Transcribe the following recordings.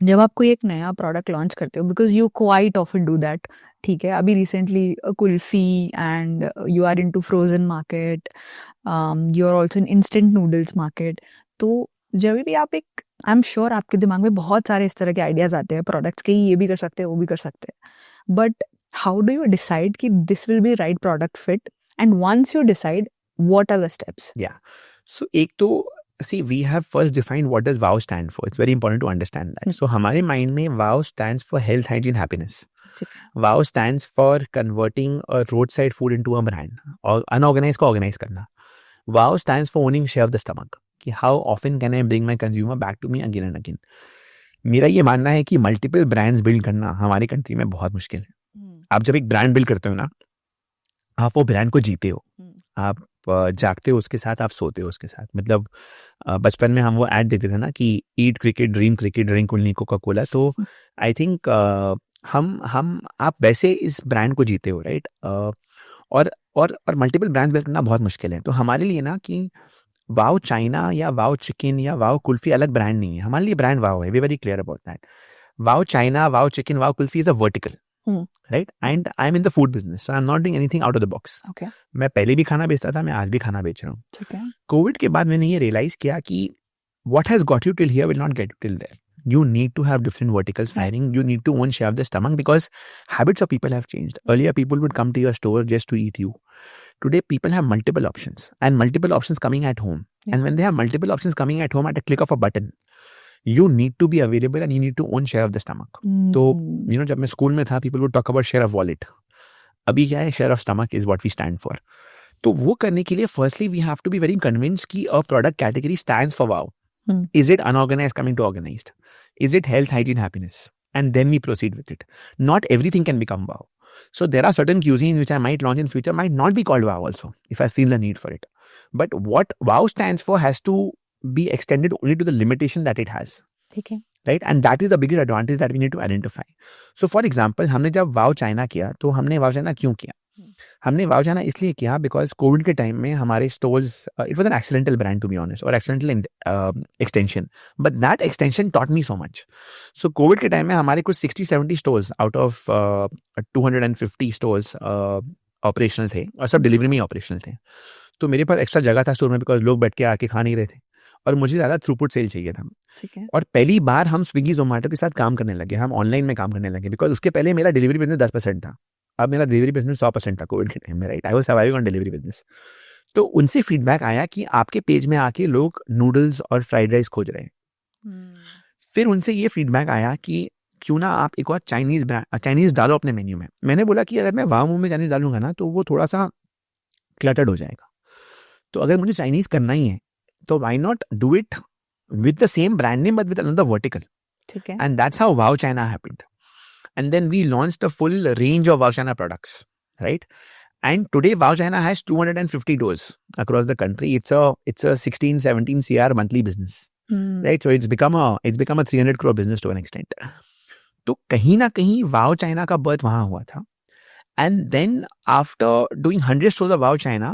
जब आप कोई एक नया प्रोडक्ट लॉन्च करते हो, because you quite often do that, ठीक है, अभी recently kulfi and you are into frozen market, you are also in instant noodles market, तो जब भी आप एक, आई एम श्योर आपके दिमाग में बहुत सारे इस तरह के आइडियाज आते हैं प्रोडक्ट्स के, ये भी कर सकते हैं वो भी कर सकते हैं, but how do you decide कि this will be right product fit, and once you decide what are the steps? Yeah. So एक तो see we have first defined what does WOW stand for. It's very important to understand that. So हमारे mind में WOW stands for health, hygiene, happiness. WOW stands for converting a roadside food into a brand और unorganized को organize करना. WOW stands for owning share of the stomach. कि how often can I bring my consumer back to me again and again. मेरा ये मानना है कि multiple brands build करना हमारी कंट्री में बहुत मुश्किल है. आप जब एक ब्रांड बिल्ड करते हो ना, आप वो ब्रांड को जीते हो, आप जागते हो उसके साथ, आप सोते हो उसके साथ. मतलब बचपन में हम वो ऐड देते थे ना कि eat cricket, drink only Coca Cola. तो आई थिंक हम आप वैसे इस ब्रांड को जीते हो, राइट. और मल्टीपल ब्रांड्स बिल्ड करना बहुत मुश्किल है. तो हमारे लिए ना कि वाओ चाइना या वाओ चिकन या वाओ कुल्फी अलग ब्रांड नहीं है. हमारे लिए ब्रांड वाओ है. We very clear about that. Wow China, Wow chicken, Wow kulfi is a vertical, right. And I am in the food business, so I am not doing anything out of the box. मैं पहले भी खाना बेचता था, मैं आज भी खाना बेच रहा हूँ. कोविड के बाद मैंने ये रियलाइज किया कि what has got you till here will not get you till there. You need to have different verticals firing. You need to own share of the stomach because habits of people have changed. Earlier, people would come to your store just to eat you. Today, people have multiple options and multiple options coming at home. And when they have multiple options coming at home at a click of a button, you need to be available and you need to own share of the stomach. So, you know, जब मैं school में था, people would talk about share of wallet. अभी क्या है? Share of stomach is what we stand for. तो वो करने के लिए firstly we have to be very convinced कि a product category stands for wow. Is it unorganized coming to organized? Is it health, hygiene, happiness? And then we proceed with it. Not everything can become wow. So there are certain cuisines which I might launch in future might not be called wow also if I feel the need for it. But what wow stands for has to be extended only to the limitation that it has. Okay. Right? And that is the biggest advantage that we need to identify. So for example, हमने जब wow China किया, तो हमने wow China क्यों किया? हमने wow China इसलिए किया बिकॉज कोविड के टाइम में हमारे stores, it was an accidental brand to be honest, और accidental extension, but that extension taught me so much. So Covid के टाइम में हमारे कुछ 60-70 stores out of 250 stores operational थे और सब डिलीवरी में ऑपरेशनल थे. तो मेरे पास एक्स्ट्रा जगह था स्टोर में बिकॉज लोग बैठ के आके खा नहीं रहे थे और मुझे ज़्यादा थ्रूपुट सेल चाहिए था. और पहली बार हम स्विगी जोमेटो के साथ काम करने लगे, हम ऑनलाइन में काम करने लगे बिकॉज उसके पहले मेरा डिलीवरी बिजनेस 10% था. अब मेरा डिलीवरी बिजनेस 100% था कोविड के टाइम में, right. I was surviving on delivery business. तो उनसे फीडबैक आया कि आपके पेज में आके लोग नूडल्स और फ्राइड राइस खोज रहे हैं. फिर उनसे ये फीडबैक आया कि क्यों ना आप एक और चाइनीज डालो अपने मेन्यू में. मैंने बोला कि अगर मैं वाओ में चाइनीज डालूंगा ना तो वो थोड़ा सा क्लटर्ड हो जाएगा. तो अगर मुझे चाइनीज करना ही है तो why not do it with the same brand name but with another vertical. And that's how wow China happened. And then we launched a full range of WOW China products, right? And today WOW China has 250 doors across the country. It's a 16-17 CR monthly business, right? So it's become a 300 crore business to an extent. तो कहीं ना कहीं WOW China का birth वहाँ हुआ था. And then after doing 100 stores of WOW China,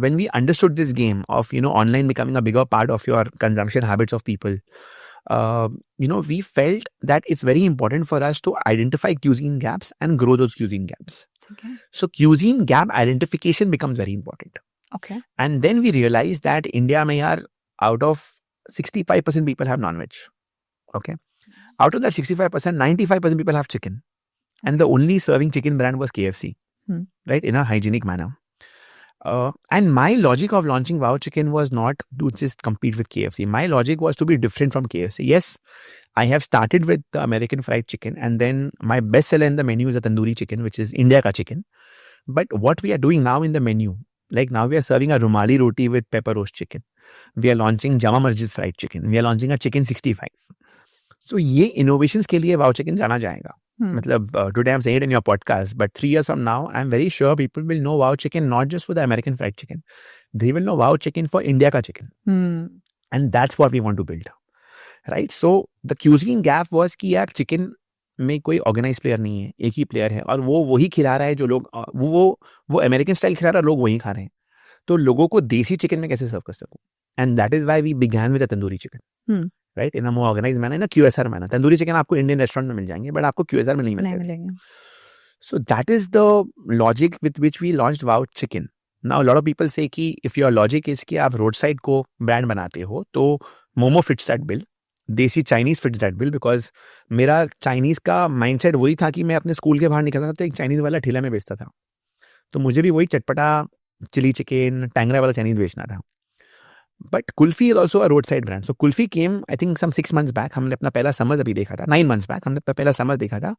when we understood this game of, you know, online becoming a bigger part of your consumption habits of people, you know, we felt that it's very important for us to identify cuisine gaps and grow those cuisine gaps. Okay. So cuisine gap identification becomes very important. Okay. And then we realized that India may are out of 65% people have non-veg. Okay. Out of that 65%, 95% people have chicken. And the only serving chicken brand was KFC, right? In a hygienic manner. And my logic of launching WOW Chicken was not to just compete with KFC. My logic was to be different from KFC. Yes, I have started with the American fried chicken, and then my best seller in the menu is the tandoori chicken, which is India ka chicken. But what we are doing now in the menu, like now we are serving a Rumali roti with pepper roast chicken. We are launching Jama Masjid fried chicken. We are launching a chicken 65. So ये innovations के लिए WOW Chicken जाना जाएगा. मतलब today I'm saying it in your podcast, but 3 years from now, I'm very sure people will know WOW Chicken not just for the American fried chicken. They will know WOW Chicken for India ka chicken. And that's what we want to build. Right? So the cuisine gap was कि यार chicken में कोई organise player नहीं है, एक ही player है और वो वही खिला रहा है जो लोग वो अमेरिकन स्टाइल खिला रहा है, लोग वही खा रहे हैं. तो लोगों को देसी चिकन में कैसे सर्व कर सकूं? And that is why we began with a tandoori chicken. Right, in a more organised manner, in a QSR manner. Tandoori chicken आपको इंडियन रेस्टोरेंट में मिल जाएंगे, बट आपको QSR में नहीं नहीं मिलेंगे. मिलेंगे. So that is the logic with which we launched Wow Chicken. Now a lot of people say कि if your logic is कि आप रोड साइड को ब्रांड बनाते हो तो मोमो फिट्स दैट बिल, देसी Chinese fits that bill, because मेरा Chinese का माइंडसेट वही था कि मैं अपने स्कूल के बाहर निकलता था तो एक चाइनीज वाला ठेला में बेचता था, तो मुझे भी वही चटपटा चिली चिकन टैंगरा वाला चाइनीज बेचना था. But kulfi is also a road side brand. So kulfi came I think some 6 months back. हमने अपना पहला समर अभी देखा था, 9 months बैक हमने अपना पहला समर देखा था.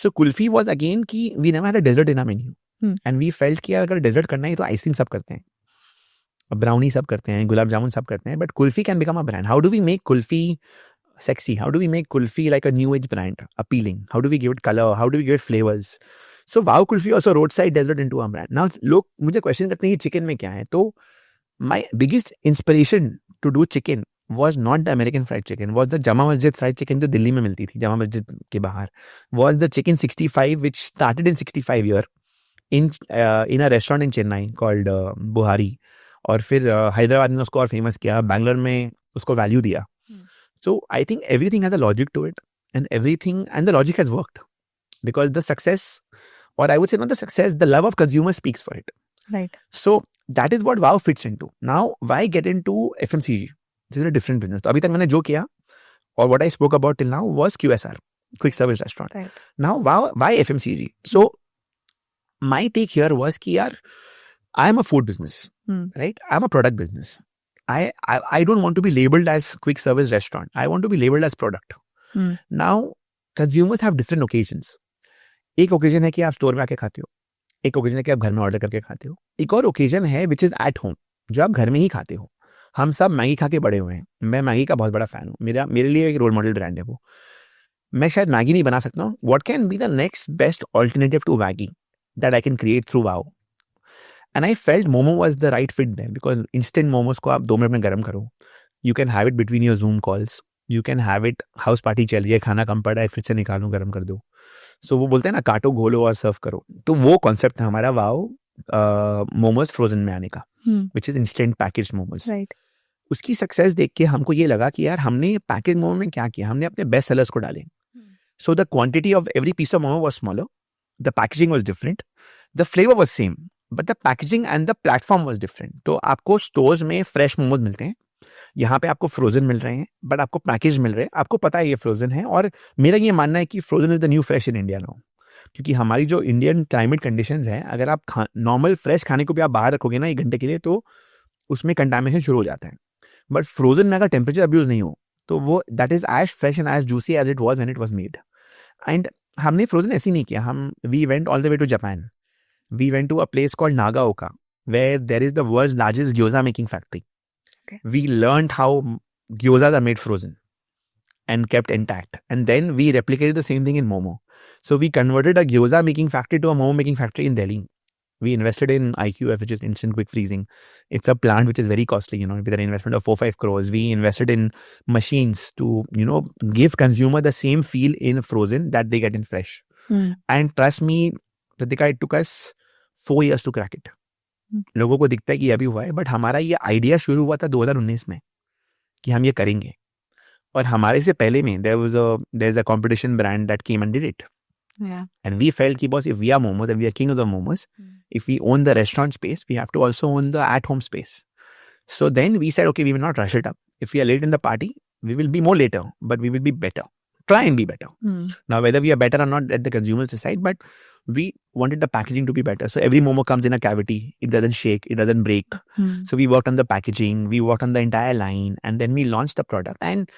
सो कुल्फी वॉज अगेन कि we never had a dessert in our menu, and we felt कि अगर डेजर्ट करना है तो आइसक्रीम सब करते हैं, ब्राउनी सब करते हैं, गुलाब जामुन सब करते हैं, but kulfi can become a brand. How do we make kulfi sexy? How do we make kulfi like a new age brand, appealing? How do we give it color? How do we give it flavors? So Wow Kulfi also roadside desert into a brand. Now लोग मुझे question करते हैं कि chicken में क्या है, तो my biggest inspiration to do chicken was not the American fried chicken, was the Jama Masjid fried chicken जो दिल्ली में मिलती थी, जमा मस्जिद के बाहर, was the chicken 65 which started in 65 year in a restaurant in Chennai called Buhari, और फिर हैदराबाद में उसको और फेमस किया, बैंगलोर में उसको वैल्यू दिया. So I think everything has a logic to it, and the logic has worked, because the success, or I would say not the success, the love of consumers speaks for it. Right. So that is what Wow fits into. Now, why get into FMCG? This is a different business. तो अभी तक मैंने जो किया, or what I spoke about till now was QSR, quick service restaurant. Right. Now, why FMCG? So my take here was कि यार, I am a food business, right? I am a product business. I don't want to be labeled as quick service restaurant. I want to be labeled as product. Now, consumers have different occasions. एक occasion है कि आप store में आके खाते हो, एक occasion है कि आप घर में ऑर्डर करके खाते हो, एक और occasion है which is at home, जो आप घर में ही खाते हो. हम सब मैगी खा के बड़े हुए हैं. मैं मैगी का बहुत बड़ा फैन हूँ. मेरे लिए एक रोल मॉडल ब्रांड है वो. मैं शायद मैगी नहीं बना सकता हूँ. What can be the next best alternative to Maggi that I can create through Wow? And I felt Momo was the right fit there, because instant momos को आप 2 मिनट में गर्म करो. You can have it between your Zoom calls. You can have it, house party चल रही है, खाना कम पड़ा है, फ्रिज से निकालो, गर्म कर दो. सो वो बोलते हैं ना, काटो घोलो और सर्व करो. तो वो कॉन्सेप्ट था हमारा वाओ मोमोज फ्रोजन में आने का, which is instant package momos. उसकी सक्सेस देख के हमको ये लगा कि यार हमने पैकेज मोमो में क्या किया, हमने अपने बेस्ट सेलर्स को डाले. So the quantity of every piece of momo was smaller, the packaging was different, the flavour was same, but the packaging and the platform was different. तो आपको स्टोर्स में फ्रेश मोमोज मिलते हैं, यहाँ पे आपको फ्रोजन मिल रहे हैं, बट आपको पैकेज मिल रहे हैं. आपको पता है ये फ्रोजन है, और मेरा ये मानना है कि frozen is the new fresh in India now, क्योंकि हमारी जो इंडियन क्लाइमेट कंडीशंस हैं, अगर आप नॉर्मल फ्रेश खाने को भी आप बाहर रखोगे ना 1 घंटे के लिए, तो उसमें कंटामिनेशन शुरू हो जाता है. बट फ्रोजन में अगर टेम्परेचर अब्यूज नहीं हो तो वो that is as fresh and as juicy as it was when it was made. And हमने फ्रोजन ऐसे ही नहीं किया. We went all the way to Japan. We went to a place called Nagaoka, where there is the world's largest gyoza making factory. Okay. We learned how gyozas are made frozen and kept intact. And then we replicated the same thing in Momo. So we converted a gyoza making factory to a Momo making factory in Delhi. We invested in IQF, which is instant quick freezing. It's a plant which is very costly, with an investment of 4-5 crores. We invested in machines to, give consumer the same feel in frozen that they get in fresh. And trust me, Pratika, it took us 4 years to crack it. लोगों को दिखता है कि अभी हुआ है, but हमारा ये आइडिया शुरू हुआ था 2019 में कि हम ये करेंगे. और हमारे से पहले में there's a competition brand that came and did it. Yeah. And we felt कि boss, if we are momos and we are king of the momos, if we own the restaurant space, we have to also own the at-home space. So then we said, okay, we will not rush it up. If we are late in the party, we will be more later, but we will be better. Try and be better. Now, whether we are better or not, let the consumers decide, but we wanted the packaging to be better. So every momo comes in a cavity. It doesn't shake. It doesn't break. So we worked on the packaging. We worked on the entire line. And then we launched the product. And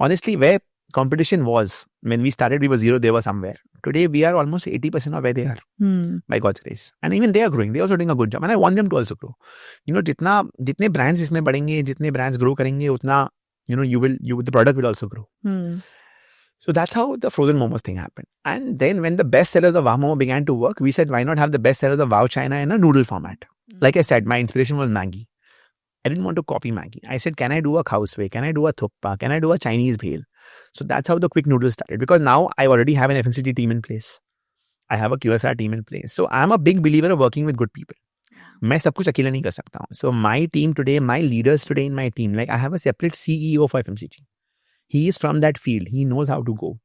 honestly, where competition was, when we started, we were zero. They were somewhere. Today, we are almost 80% of where they are, by God's grace. And even they are growing. They are also doing a good job. And I want them to also grow. जितने brands इसमें बढ़ेंगे, जितने brands grow करेंगे, उतना, the product will also grow. So that's how the frozen momos thing happened. And then when the best sellers of Wow Momo began to work, we said, why not have the best sellers of Wow China in a noodle format? Like I said, my inspiration was Maggi. I didn't want to copy Maggi. I said, can I do a Khawsui? Can I do a Thukpa? Can I do a Chinese bhel? So that's how the quick noodles started. Because now I already have an FMCG team in place. I have a QSR team in place. So I'm a big believer of working with good people. मैं सब कुछ अकेला नहीं कर सकता हूँ. So my team today, my leaders today in my team, like I have a separate CEO for FMCG. He is from that field. He knows how to go.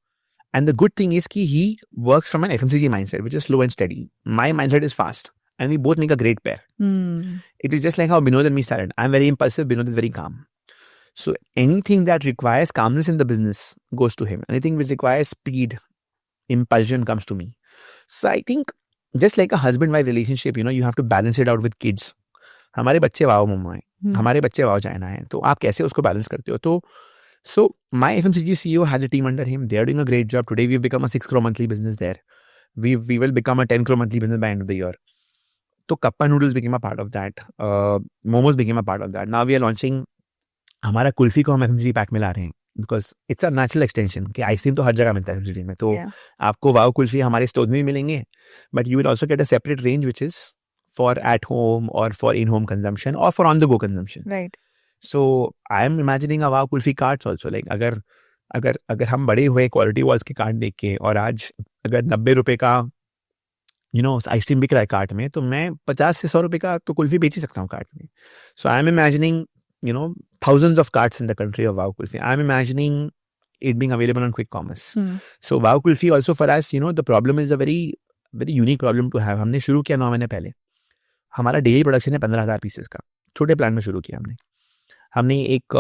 And the good thing is that he works from an FMCG mindset, which is slow and steady. My mindset is fast. And we both make a great pair. It is just like how Binod and me started. I'm very impulsive. Binod is very calm. So anything that requires calmness in the business goes to him. Anything which requires speed, impulsion comes to me. So I think just like a husband-wife relationship, you have to balance it out with kids. हमारे बच्चे वाव मम्मा हैं, हमारे बच्चे वाव China हैं, तो आप कैसे उसको बैलेंस करते हो? तो so my FMCG CEO has a team under him. They are doing a great job. Today we've become a 6 crore monthly business there. We will become a 10 crore monthly business by end of the year. So Kappa noodles became a part of that. Momos became a part of that. Now we are launching हमारा कुल्फी को हम FMCG pack में ला रहे हैं because it's a natural extension कि ice cream तो हर जगह मिलता है FMCG में, तो आपको वाव कुल्फी हमारे स्टोर में भी मिलेंगे, but you will also get a separate range which is for at home or for in-home consumption or for on-the-go consumption. Right. So I am imagining a wow kulfi carts also. Like अगर हम बड़े हुए quality walls के cart देख के और आज अगर 90 रुपए का आइसक्रीम बिक रहा है कार्ट में, तो मैं 50 से 100 रुपए का तो कुल्फी बेच ही सकता हूँ कार्ट में. So I am imagining thousands of carts in the country of wow kulfi. I am imagining it being available on quick commerce. So wow kulfi also for us, the problem is a very very unique problem to have. हमने शुरू किया 9 महीने पहले. हमारा daily production है 15,000 pieces का. छोटे plan में शुरू किया हमने एक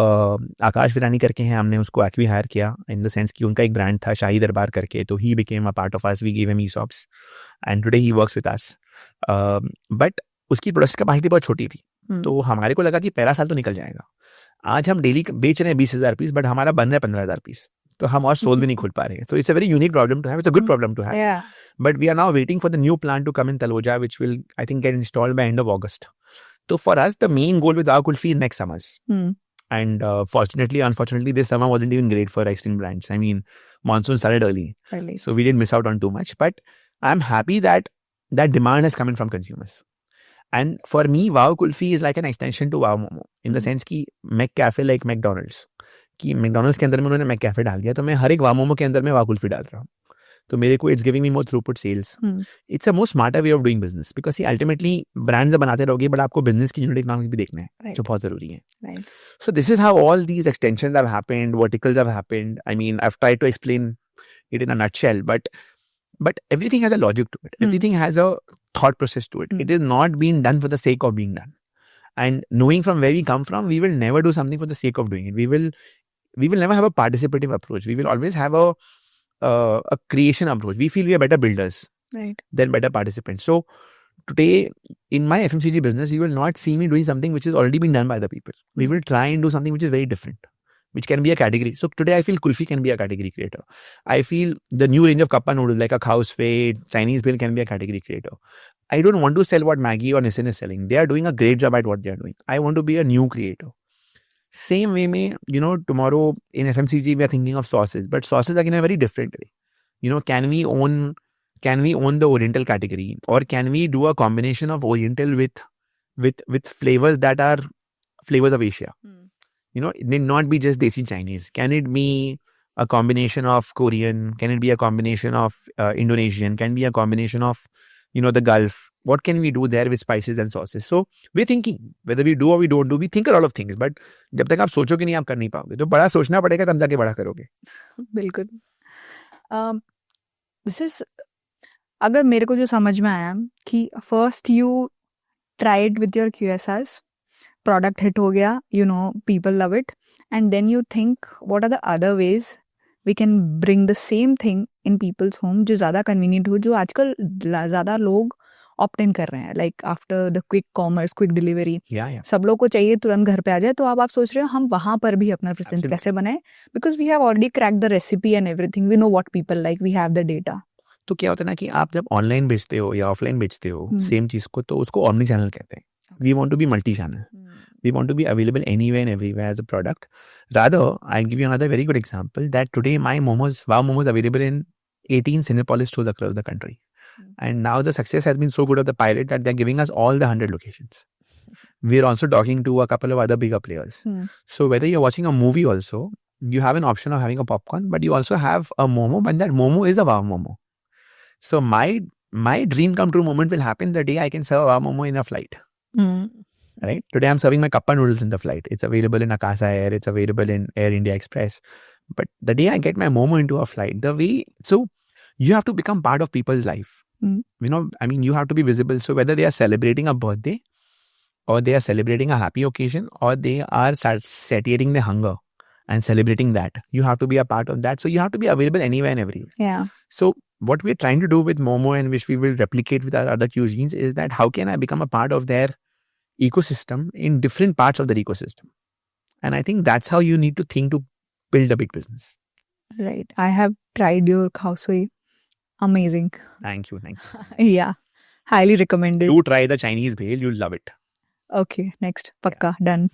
आकाश विरानी करके हैं, हमने उसको एक्वी हायर किया इन द सेंस कि उनका एक ब्रांड था शाही दरबार करके, तो he became a part of us. We give him ESOPs and today he works with us. But उसकी प्रोडक्शन कैपेसिटी बहुत छोटी थी, तो हमारे को लगा कि पहला साल तो निकल जाएगा. आज हम डेली बेच रहे हैं 20,000 पीस, बट हमारा बन रहा है 15,000 पीस, तो हम और सोल भी नहीं खोल पा रहे हैं. तो it's a very unique problem to have. It's a good problem to have. But we are now waiting for the new plant to come in Taloja, which will I think get installed by end of August. So for us, the main goal with our kulfi is next summers. And unfortunately, this summer wasn't even great for ice cream brands. I mean, monsoon started early. So we didn't miss out on too much. But I'm happy that that demand has come in from consumers. And for me, wow kulfi is like an extension to wow momo. In the sense कि McCafe like McDonald's. कि McDonald's के अंदर में उन्होंने McCafe डाल दिया, तो मैं हर एक wow momo के अंदर में wow kulfi डाल रहा हूँ. तो मेरे को it's giving me more throughput sales. It's a more smarter way of doing business because see ultimately brands बनाते रहोगे, but आपको business की यूनिट इकोनॉमिक्स भी देखना है, जो बहुत जरूरी है. So this is how all these extensions have happened, verticals have happened. I mean, I've tried to explain it in a nutshell, but everything has a logic to it. Everything has a thought process to it. It is not being done for the sake of being done. And knowing from where we come from, we will never do something for the sake of doing it. We will never have a participative approach. We will always have a creation approach. We feel we are better builders than better participants. So today in my FMCG business, you will not see me doing something which is already been done by the people. We will try and do something which is very different, which can be a category. So today I feel kulfi can be a category creator. I feel the new range of kappa noodles like a Khow's Fate, Chinese Bill can be a category creator. I don't want to sell what Maggi or Nissin is selling. They are doing a great job at what they are doing. I want to be a new creator. Same way में, tomorrow in FMCG we are thinking of sauces, but sauces are in a very different way. Can we own the Oriental category, or can we do a combination of Oriental with flavors that are flavors of Asia? It need not be just Desi Chinese. Can it be a combination of Korean? Can it be a combination of Indonesian? Can it be a combination of the Gulf? What can we do there with spices and sauces? So we're thinking whether we do or we don't do. We think a lot of things, but जब तक आप सोचोगे नहीं, आप कर नहीं पाओगे. तो बड़ा सोचना पड़ेगा, तब जाके बड़ा करोगे. बिल्कुल. This is अगर मेरे को जो समझ में आया कि first you tried with your QSRs, product hit हो गया, people love it, and then you think what are the other ways we can bring the same thing in people's home जो ज़्यादा convenient हो, जो आजकल ज़्यादा लोग ऑप्ट इन कर रहे हैं, like after the quick commerce, quick delivery, सब लोग को चाहिए तुरंत घर पे आ जाए. तो आप सोच रहे हो हम वहां पर भी अपना प्रेजेंस कैसे बनाए, because we have already crack the recipe and everything, we know what people like, we have the data. तो क्या होता है ना कि आप जब ऑनलाइन बेचते हो या ऑफलाइन बेचते हो सेम चीज को, तो उसको ओमनी चैनल कहते हैं. We want to be multi channel. We want to be available anywhere and everywhere as a product. Rather, I'll give you another very good example that today my momos, wow momos, available in 18 Cinepolis stores across the country. And now the success has been so good of the pilot that they're giving us all the 100 locations. We're also talking to a couple of other bigger players. So whether you're watching a movie also, you have an option of having a popcorn, but you also have a momo, and that momo is a wow momo. So my dream come true moment will happen the day I can serve a wow momo in a flight. right? Today I'm serving my kappa noodles in the flight. It's available in Akasa Air. It's available in Air India Express. But the day I get my momo into a flight, so you have to become part of people's life. Mm. You have to be visible. So whether they are celebrating a birthday, or they are celebrating a happy occasion, or they are satiating their hunger and celebrating that, you have to be a part of that. So you have to be available anywhere and everywhere. Yeah. So what we're trying to do with Momo, and which we will replicate with our other cuisines, is that how can I become a part of their ecosystem in different parts of their ecosystem? And I think that's how you need to think to build a big business. Right. I have tried your khao soi. Amazing. Thank you. Yeah. Highly recommended. Do try the Chinese bhel. You'll love it. Okay. Next. Pakka. Done.